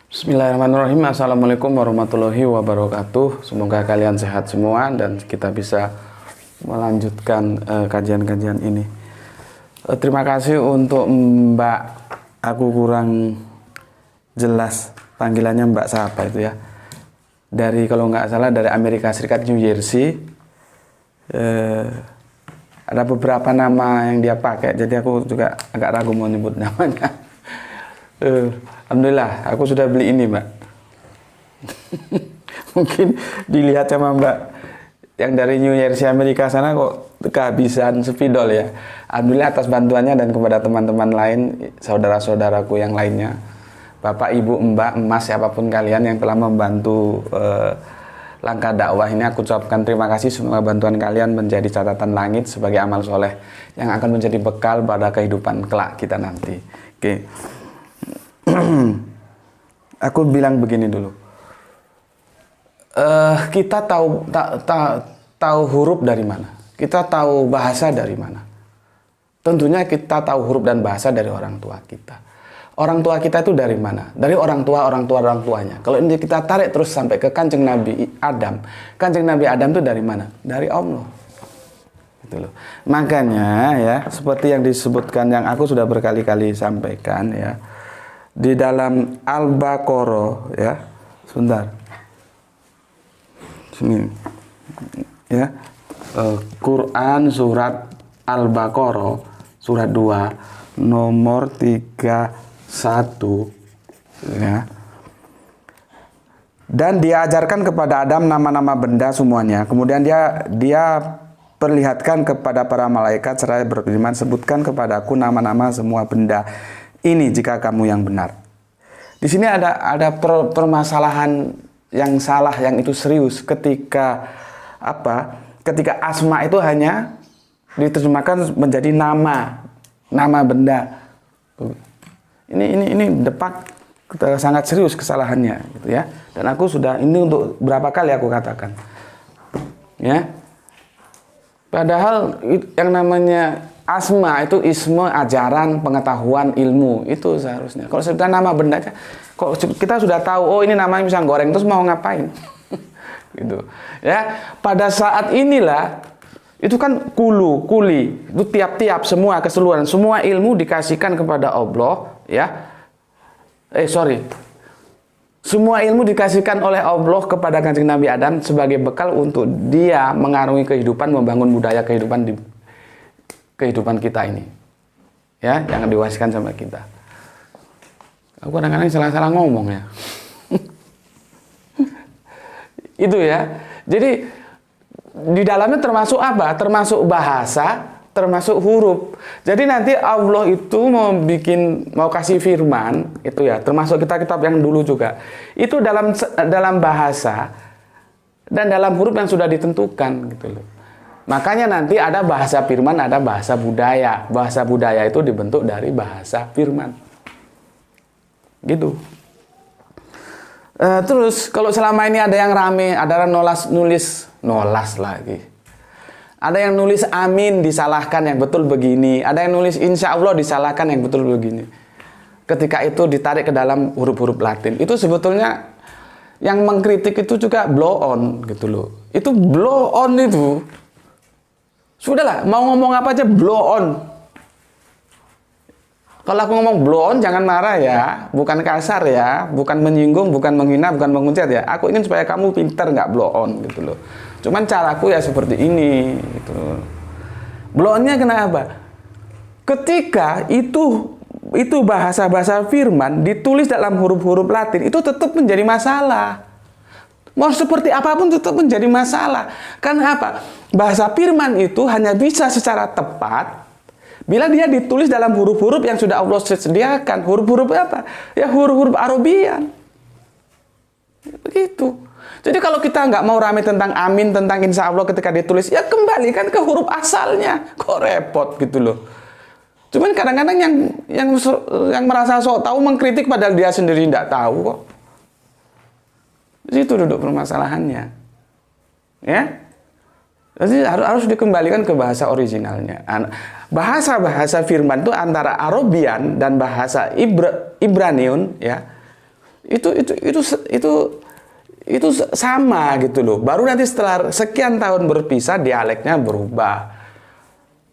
Bismillahirrahmanirrahim. Assalamualaikum warahmatullahi wabarakatuh. Semoga kalian sehat semua dan kita bisa melanjutkan kajian-kajian ini. Terima kasih untuk Mbak, aku kurang jelas panggilannya Mbak siapa itu ya. Dari kalau nggak salah dari Amerika Serikat, New Jersey. Ada beberapa nama yang dia pakai, jadi aku juga agak ragu mau nyebut namanya. Alhamdulillah, aku sudah beli ini, Mbak. Mungkin dilihat sama Mbak yang dari New Jersey Amerika sana kok kehabisan spidol ya. Alhamdulillah atas bantuannya dan kepada teman-teman lain, saudara-saudaraku yang lainnya, Bapak, Ibu, Mbak, Emas, siapapun kalian yang telah membantu langkah dakwah ini, aku ucapkan terima kasih. Semoga bantuan kalian menjadi catatan langit sebagai amal soleh yang akan menjadi bekal pada kehidupan kelak kita nanti. Oke. Aku bilang begini dulu. Kita tahu huruf dari mana? Kita tahu bahasa dari mana? Tentunya kita tahu huruf dan bahasa dari orang tua kita. Orang tua kita itu dari mana? Dari orang tuanya. Kalau ini kita tarik terus sampai ke Kanjeng Nabi Adam. Kanjeng Nabi Adam itu dari mana? Dari Allah. Gitu loh. Makanya ya, seperti yang disebutkan, yang aku sudah berkali-kali sampaikan ya, di dalam Al-Baqarah ya, sebentar, sini ya, Quran surat Al-Baqarah surat 2 nomor 31 ya. Dan diajarkan kepada Adam nama-nama benda semuanya. Kemudian dia perlihatkan kepada para malaikat seraya berfirman, sebutkan kepadaku nama-nama semua benda ini jika kamu yang benar. Di sini ada permasalahan yang salah, yang itu serius ketika ketika asma itu hanya diterjemahkan menjadi nama benda. Ini depak sangat serius kesalahannya gitu ya. Dan aku sudah, ini untuk berapa kali aku katakan. Ya. Padahal yang namanya asma itu isme, ajaran, pengetahuan, ilmu, itu seharusnya. Kalau sudah nama benda, kok kita sudah tahu, oh ini namanya pisang goreng, terus mau ngapain? Gitu. Ya, pada saat inilah itu kan kuli, itu tiap-tiap semua keseluruhan, semua ilmu dikasihkan kepada Allah, ya. Semua ilmu dikasihkan oleh Allah kepada Kanjeng Nabi Adam sebagai bekal untuk dia mengarungi kehidupan, membangun budaya kehidupan di kehidupan kita ini, ya, yang diwariskan sama kita. Aku kadang-kadang salah-salah ngomong ya. Itu ya. Jadi di dalamnya termasuk apa? Termasuk bahasa, termasuk huruf. Jadi nanti Allah itu mau kasih firman, itu ya, termasuk kitab-kitab yang dulu juga. Itu dalam bahasa dan dalam huruf yang sudah ditentukan gitu loh. Makanya nanti ada bahasa firman, ada bahasa budaya. Bahasa budaya itu dibentuk dari bahasa firman. Gitu. Terus kalau selama ini ada yang rame, ada yang nolas lagi. Ada yang nulis amin disalahkan yang betul begini. Ada yang nulis insya Allah disalahkan yang betul begini. Ketika itu ditarik ke dalam huruf-huruf Latin. Itu sebetulnya yang mengkritik itu juga blow on gitu loh. Itu blow on itu. Sudahlah, mau ngomong apa aja blow on. Kalau aku ngomong blow on jangan marah ya, bukan kasar ya, bukan menyinggung, bukan menghina, bukan menghujat ya. Aku ingin supaya kamu pintar, nggak blow on gitu loh. Cuman caraku ya seperti ini gitu. Blow onnya kenapa? Ketika itu bahasa-bahasa firman ditulis dalam huruf-huruf Latin, itu tetap menjadi masalah. Mau seperti apapun tetap menjadi masalah. Karena apa? Bahasa firman itu hanya bisa secara tepat bila dia ditulis dalam huruf-huruf yang sudah Allah sediakan. Huruf-huruf apa? Ya huruf-huruf Arabian. Begitu. Jadi kalau kita nggak mau rame tentang amin, tentang insya Allah ketika ditulis, ya kembalikan ke huruf asalnya. Kok repot gitu loh. Cuman kadang-kadang yang merasa sok tahu mengkritik padahal dia sendiri tidak tahu kok. Di situ duduk permasalahannya. Ya. Jadi harus dikembalikan ke bahasa originalnya. Bahasa firman itu antara Arabian dan bahasa Ibraniun ya. Itu sama gitu loh. Baru nanti setelah sekian tahun berpisah dialeknya berubah.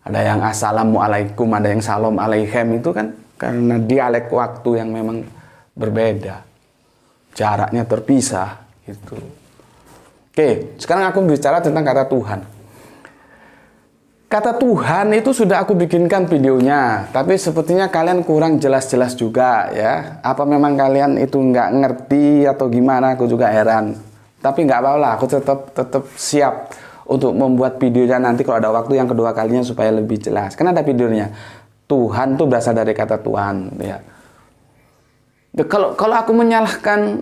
Ada yang assalamualaikum, ada yang salam alaikum, itu kan karena dialek waktu yang memang berbeda. Jaraknya terpisah gitu. Oke, sekarang aku bicara tentang kata Tuhan. Kata Tuhan itu sudah aku bikinkan videonya, tapi sepertinya kalian kurang jelas-jelas juga ya. Apa memang kalian itu nggak ngerti atau gimana, aku juga heran. Tapi nggak apa-apa, aku tetap siap untuk membuat videonya nanti kalau ada waktu yang kedua kalinya supaya lebih jelas. Karena ada videonya. Tuhan itu berasal dari kata Tuhan ya. Kalau aku menyalahkan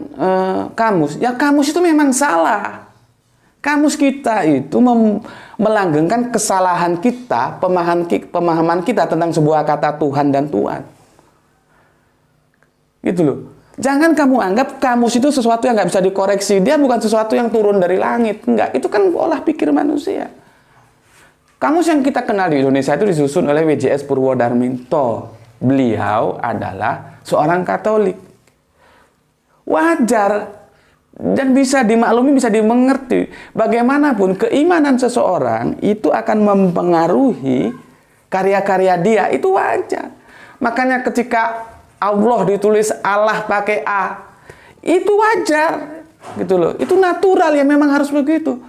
kamus, ya kamus itu memang salah. Kamus kita itu melanggengkan kesalahan kita, pemahaman kita tentang sebuah kata Tuhan dan Tuhan. Gitu loh. Jangan kamu anggap kamus itu sesuatu yang nggak bisa dikoreksi. Dia bukan sesuatu yang turun dari langit. Enggak, itu kan olah pikir manusia. Kamus yang kita kenal di Indonesia itu disusun oleh W.J.S. Purwodarminto. Beliau adalah seorang Katolik. Wajar dan bisa dimaklumi, bisa dimengerti. Bagaimanapun keimanan seseorang itu akan mempengaruhi karya-karya dia. Itu wajar. Makanya ketika Allah ditulis Allah pakai A, itu wajar gitu loh. Itu natural ya, memang harus begitu.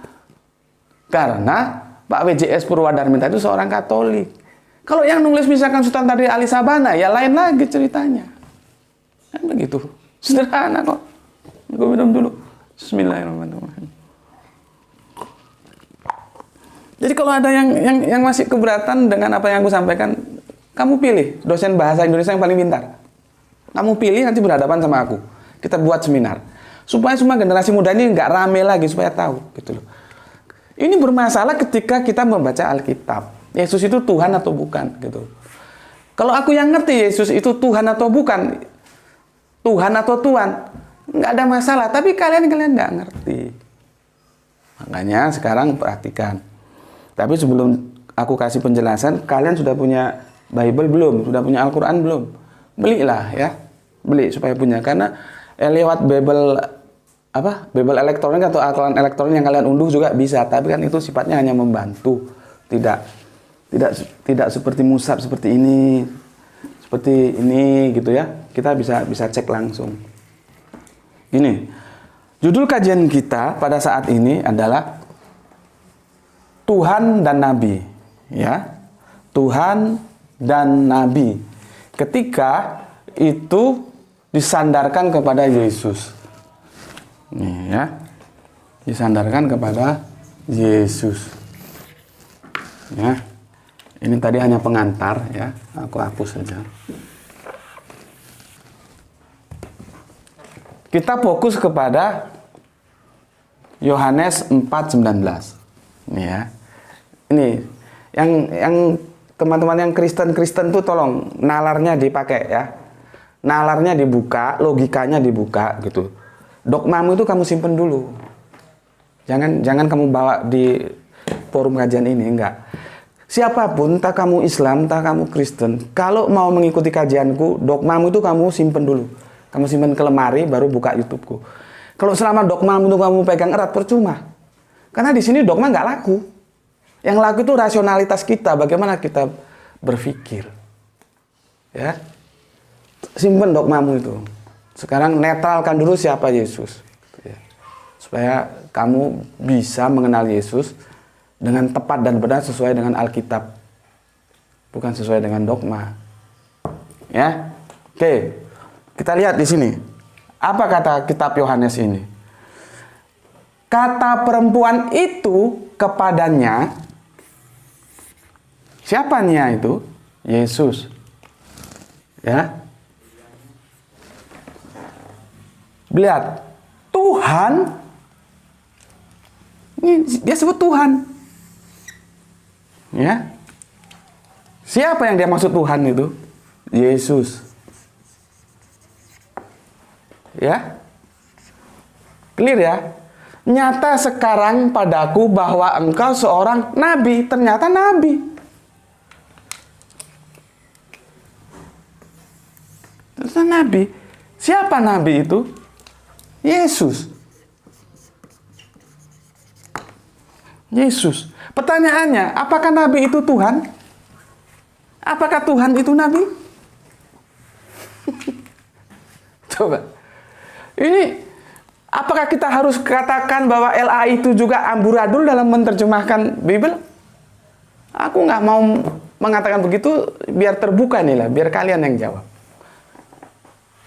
Karena Pak W.J.S. Purwodarminto itu seorang Katolik. Kalau yang nulis misalkan Sultan Tadri Ali Sabana, ya lain lagi ceritanya. Kan begitu. Sederhana kok. Gue minum dulu. Bismillahirrahmanirrahim. Jadi kalau ada yang masih keberatan dengan apa yang aku sampaikan, kamu pilih dosen bahasa Indonesia yang paling pintar. Kamu pilih, nanti berhadapan sama aku. Kita buat seminar. Supaya semua generasi muda ini nggak rame lagi, supaya tahu. Gitu loh. Ini bermasalah ketika kita membaca Alkitab. Yesus itu Tuhan atau bukan? Gitu. Kalau aku yang ngerti Yesus itu Tuhan atau bukan, Tuhan atau Tuhan, nggak ada masalah. Tapi kalian nggak ngerti. Makanya sekarang perhatikan. Tapi sebelum aku kasih penjelasan, kalian sudah punya Bible belum? Sudah punya Al-Quran belum? Belilah ya. Beli supaya punya, karena lewat Bible elektronik atau Al-Quran elektronik yang kalian unduh juga bisa, tapi kan itu sifatnya hanya membantu, tidak seperti musab seperti ini gitu ya. Kita bisa cek langsung. Ini judul kajian kita pada saat ini adalah Tuhan dan Nabi ya. Tuhan dan Nabi ketika itu disandarkan kepada Yesus. Nih ya. Disandarkan kepada Yesus. Ya. Ini tadi hanya pengantar ya. Aku hapus saja. Kita fokus kepada Yohanes 4:19. Nih ya. Ini yang teman-teman yang Kristen tuh tolong nalarnya dipakai ya. Nalarnya dibuka, logikanya dibuka gitu. Dogmamu itu kamu simpen dulu. Jangan kamu bawa di forum kajian ini, enggak. Siapapun, entah kamu Islam, entah kamu Kristen, kalau mau mengikuti kajianku, dogmamu itu kamu simpen dulu. Kamu simpen ke lemari, baru buka YouTubeku. Kalau selama dogmamu itu kamu pegang erat, percuma. Karena di sini dogma nggak laku. Yang laku itu rasionalitas kita, bagaimana kita berpikir. Ya. Simpen dogmamu itu. Sekarang netralkan dulu siapa Yesus. Supaya kamu bisa mengenal Yesus dengan tepat dan benar sesuai dengan Alkitab. Bukan sesuai dengan dogma. Ya. Oke. Kita lihat di sini. Apa kata kitab Yohanes ini? Kata perempuan itu kepadanya. Siapanya itu? Yesus. Ya. Lihat, Tuhan Ini dia sebut Tuhan. Ya. Siapa yang dia maksud Tuhan itu? Yesus. Ya. Clear ya? Nyata sekarang padaku bahwa engkau seorang nabi. Ternyata nabi. Ternyata nabi. Siapa nabi itu? Yesus. Yesus. Pertanyaannya, apakah nabi itu Tuhan? Apakah Tuhan itu nabi? Coba. Ini, apakah kita harus katakan bahwa LA itu juga amburadul dalam menerjemahkan Bible? Aku nggak mau mengatakan begitu, biar terbuka nih lah, biar kalian yang jawab.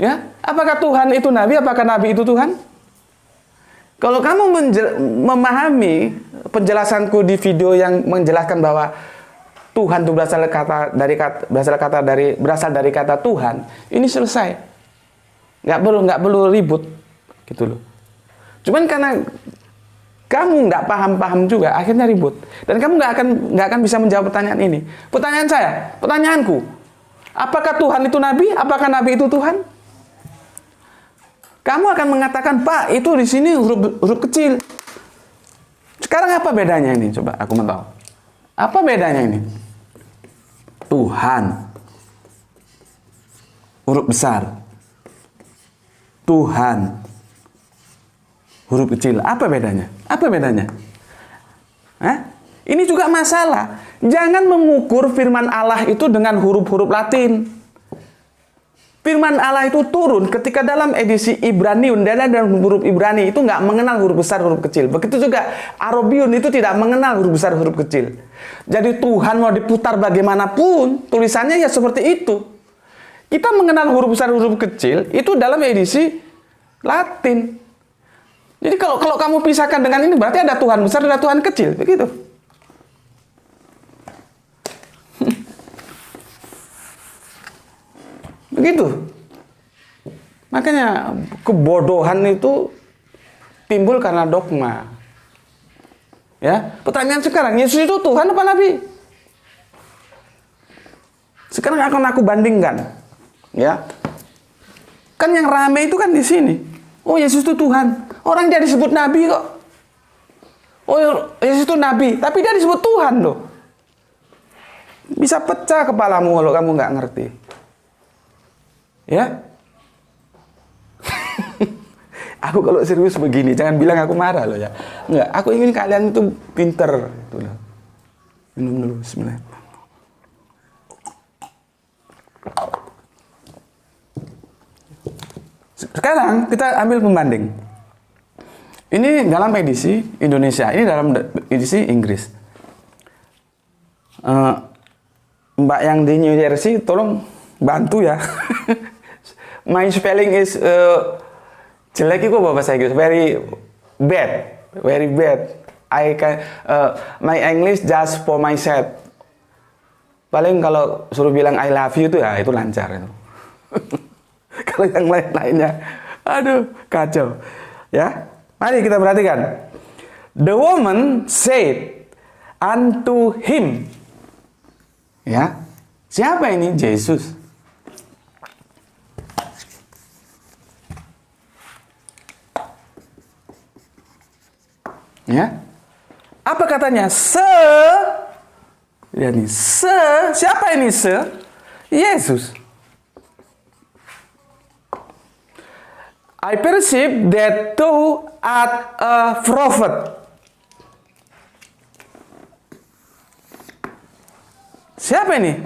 Ya, apakah Tuhan itu nabi? Apakah nabi itu Tuhan? Kalau kamu memahami penjelasanku di video yang menjelaskan bahwa Tuhan itu berasal dari kata Tuhan, ini selesai. Nggak perlu ribut, gitu loh. Cuman karena kamu nggak paham juga, akhirnya ribut. Dan kamu nggak akan bisa menjawab pertanyaan ini. Pertanyaanku, apakah Tuhan itu nabi? Apakah nabi itu Tuhan? Kamu akan mengatakan, Pak, itu di sini huruf kecil. Sekarang apa bedanya ini? Coba aku mau tahu. Apa bedanya ini? Tuhan. Huruf besar. Tuhan. Huruf kecil. Apa bedanya? Apa bedanya? Hah? Ini juga masalah. Jangan mengukur firman Allah itu dengan huruf-huruf Latin. Firman Allah itu turun ketika dalam edisi Ibraniun, dalam huruf Ibrani itu nggak mengenal huruf besar, huruf kecil. Begitu juga Arabiun itu tidak mengenal huruf besar, huruf kecil. Jadi Tuhan mau diputar bagaimanapun, tulisannya ya seperti itu. Kita mengenal huruf besar, huruf kecil itu dalam edisi Latin. Jadi kalau kamu pisahkan dengan ini, berarti ada Tuhan besar, ada Tuhan kecil, begitu. Begitu. Makanya kebodohan itu timbul karena dogma. Ya, pertanyaan sekarang, Yesus itu Tuhan apa nabi? Sekarang akan aku bandingkan. Ya. Kan yang rame itu kan di sini. Oh, Yesus itu Tuhan. Orang dia disebut nabi kok. Oh, Yesus itu nabi, tapi dia disebut Tuhan loh. Bisa pecah kepalamu kalau kamu nggak ngerti. Ya, aku kalau serius begini, jangan bilang aku marah loh ya. Enggak, aku ingin kalian itu pinter. Itulah. Minum dulu, bismillah. Sekarang kita ambil pembanding. Ini dalam edisi Indonesia, ini dalam edisi Inggris. Mbak yang di New Jersey, tolong bantu ya. My spelling is jelek itu bahasa Inggris, very bad. I can my English just for myself. Paling kalau suruh bilang I love you itu ya itu lancar itu. Kalau yang lainnya, aduh kacau. Ya, mari kita perhatikan. The woman said unto him. Ya, siapa ini? Yesus. Ya, apa katanya? Lihat nih, siapa ini Yesus. I perceive that thou art a prophet. Siapa ini?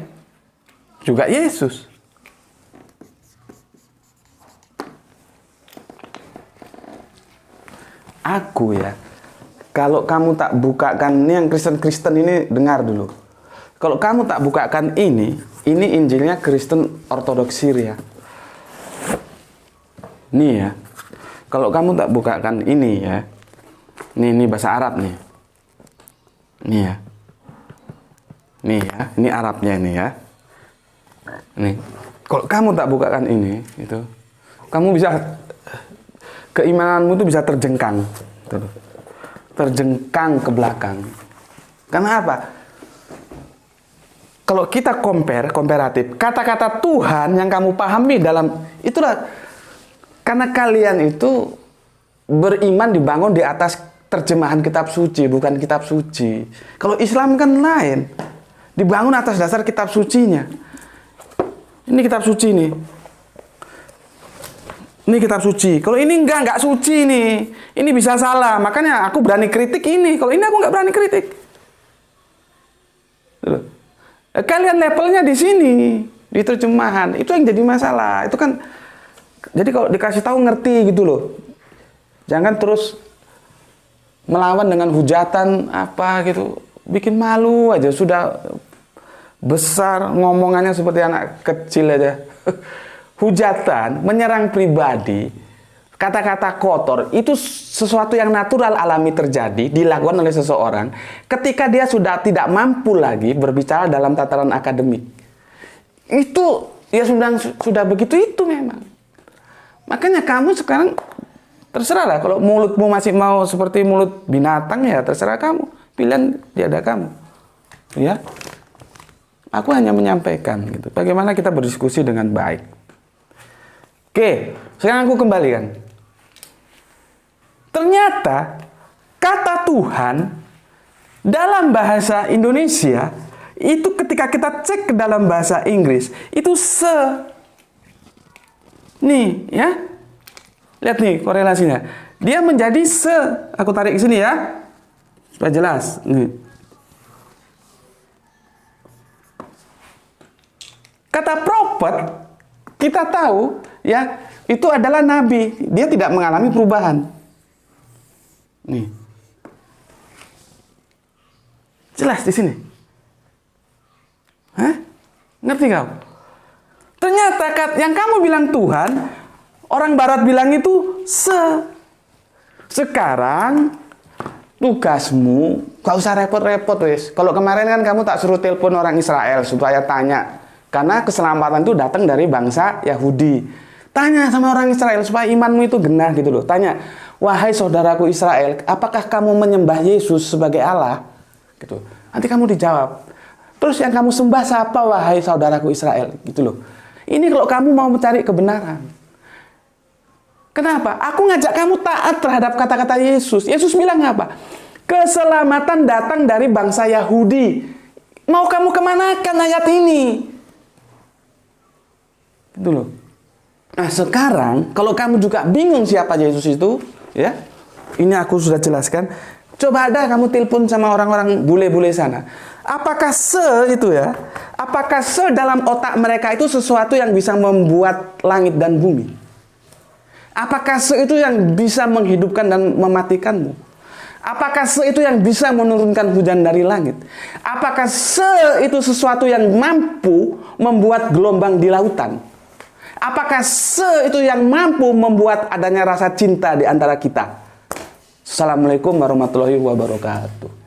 Juga Yesus. Aku ya. Kalau kamu tak bukakan, ini yang Kristen ini dengar dulu. Kalau kamu tak bukakan ini Injilnya Kristen Ortodoks Syria. Nih ya. Kalau kamu tak bukakan ini ya. Ini bahasa Arab nih. Nih ya. Nih ya, ini Arabnya ini ya. Nih. Kalau kamu tak bukakan ini, itu kamu bisa keimananmu itu bisa terjengkang. Gitu. terjengkang ke belakang. Karena apa? Kalau kita komparatif, kata-kata Tuhan yang kamu pahami dalam itulah, karena kalian itu beriman dibangun di atas terjemahan kitab suci, bukan kitab suci. Kalau Islam kan lain, dibangun atas dasar kitab sucinya. Ini kitab suci nih. Ini kitab suci. Kalau ini enggak suci nih. Ini bisa salah. Makanya aku berani kritik ini. Kalau ini aku enggak berani kritik. Kalian levelnya di sini, di terjemahan. Itu yang jadi masalah. Itu kan, jadi kalau dikasih tahu ngerti gitu loh. Jangan terus melawan dengan hujatan apa gitu. Bikin malu aja. Sudah besar ngomongannya seperti anak kecil aja. Hujatan, menyerang pribadi, kata-kata kotor, itu sesuatu yang natural alami terjadi, dilakukan oleh seseorang ketika dia sudah tidak mampu lagi berbicara dalam tataran akademik. Itu ya sudah begitu itu memang. Makanya kamu sekarang terserah lah, kalau mulutmu masih mau seperti mulut binatang ya terserah kamu, pilihan tiada kamu. Ya. Aku hanya menyampaikan gitu. Bagaimana kita berdiskusi dengan baik. Oke, sekarang aku kembalikan. Ternyata kata Tuhan dalam bahasa Indonesia itu ketika kita cek ke dalam bahasa Inggris itu nih ya. Lihat nih korelasinya. Dia menjadi aku tarik ke sini ya. Supaya jelas. Nih. Kata prophet kita tahu ya, itu adalah nabi. Dia tidak mengalami perubahan. Nih. Jelas di sini. Hah? Ngerti kau? Ternyata yang kamu bilang Tuhan, orang barat bilang itu Sekarang tugasmu gak usah repot-repot wis. Kalau kemarin kan kamu tak suruh telepon orang Israel supaya tanya. Karena keselamatan itu datang dari bangsa Yahudi. Tanya sama orang Israel supaya imanmu itu genah gitu loh. Tanya, wahai saudaraku Israel, apakah kamu menyembah Yesus sebagai Allah? Gitu. Nanti kamu dijawab. Terus yang kamu sembah siapa wahai saudaraku Israel? Gitu loh. Ini kalau kamu mau mencari kebenaran. Kenapa? Aku ngajak kamu taat terhadap kata-kata Yesus. Yesus bilang apa? Keselamatan datang dari bangsa Yahudi. Mau kamu kemanakan ayat ini? Gitu loh. Nah sekarang kalau kamu juga bingung siapa Yesus itu, ya, ini aku sudah jelaskan. Coba ada kamu telepon sama orang-orang bule-bule sana. Apakah itu ya? Apakah dalam otak mereka itu sesuatu yang bisa membuat langit dan bumi? Apakah itu yang bisa menghidupkan dan mematikanmu? Apakah itu yang bisa menurunkan hujan dari langit? Apakah itu sesuatu yang mampu membuat gelombang di lautan? Apakah itu yang mampu membuat adanya rasa cinta di antara kita? Assalamualaikum warahmatullahi wabarakatuh.